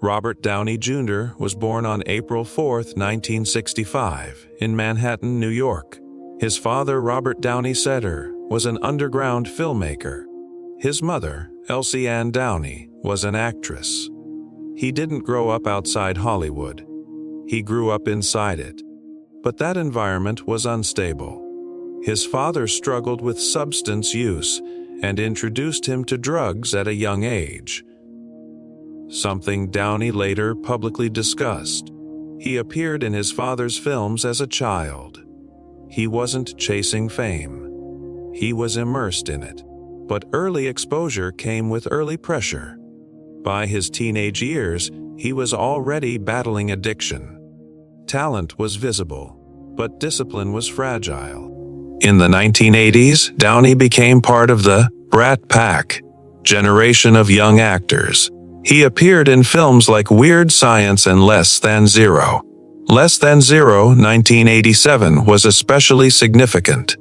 Robert Downey Jr. was born on April 4, 1965, in Manhattan, New York. His father, Robert Downey Jr., was an underground filmmaker. His mother, Elsie Ann Downey, was an actress. He didn't grow up outside Hollywood. He grew up inside it. But that environment was unstable. His father struggled with substance use and introduced him to drugs at a young age, something Downey later publicly discussed. He appeared in his father's films as a child. He wasn't chasing fame. He was immersed in it. But early exposure came with early pressure. By his teenage years, he was already battling addiction. Talent was visible, but discipline was fragile. In the 1980s, Downey became part of the Brat Pack generation of young actors. He appeared in films like Weird Science and Less Than Zero. Less Than Zero, 1987, was especially significant.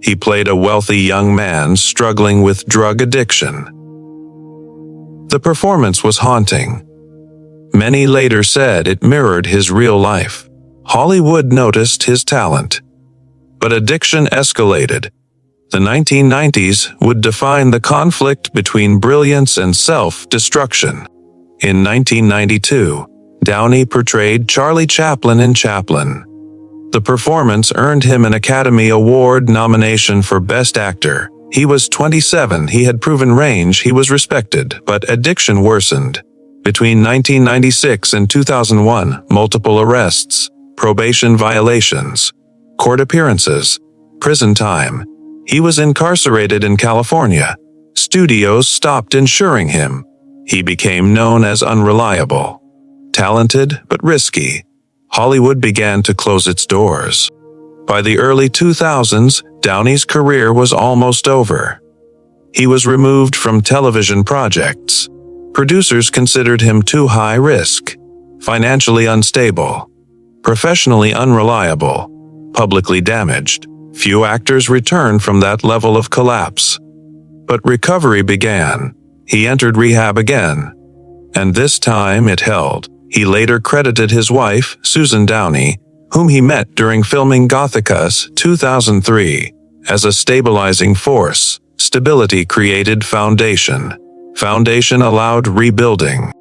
He played a wealthy young man struggling with drug addiction. The performance was haunting. Many later said it mirrored his real life. Hollywood noticed his talent, but addiction escalated. The 1990s would define the conflict between brilliance and self-destruction. In 1992, Downey portrayed Charlie Chaplin in Chaplin. The performance earned him an Academy Award nomination for Best Actor. He was 27, he had proven range, he was respected, but addiction worsened. Between 1996 and 2001, multiple arrests, probation violations, court appearances, prison time. He was incarcerated in California. Studios stopped insuring him. He became known as unreliable. Talented, but risky. Hollywood began to close its doors. By the early 2000s, Downey's career was almost over. He was removed from television projects. Producers considered him too high risk, financially unstable, professionally unreliable, publicly damaged. Few actors returned from that level of collapse. But recovery began. He entered rehab again, and this time it held. He later credited his wife, Susan Downey, whom he met during filming Gothika's 2003, as a stabilizing force. Stability created foundation. Foundation allowed rebuilding.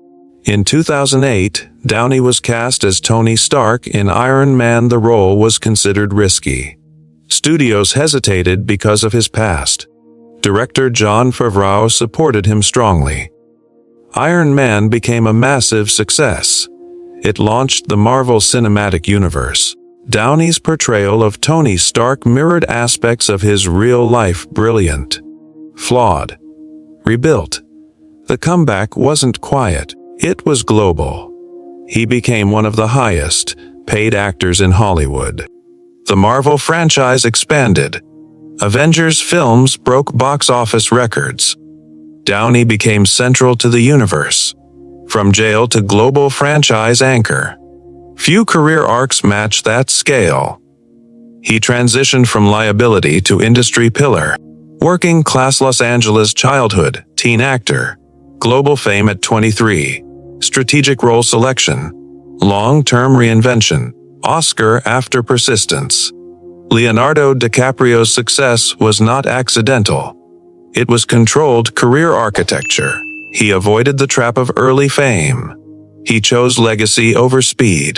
In 2008, Downey was cast as Tony Stark in Iron Man. The role was considered risky. Studios hesitated because of his past. Director Jon Favreau supported him strongly. Iron Man became a massive success. It launched the Marvel Cinematic Universe. Downey's portrayal of Tony Stark mirrored aspects of his real life. Brilliant, flawed, rebuilt. The comeback wasn't quiet, it was global. He became one of the highest paid actors in Hollywood. The Marvel franchise expanded. Avengers films broke box office records. Downey became central to the universe, from jail to global franchise anchor. Few career arcs match that scale. He transitioned from liability to industry pillar, working class Los Angeles childhood, teen actor, global fame at 23, strategic role selection, long-term reinvention, Oscar after persistence. Leonardo DiCaprio's success was not accidental. It was controlled career architecture. He avoided the trap of early fame. He chose legacy over speed.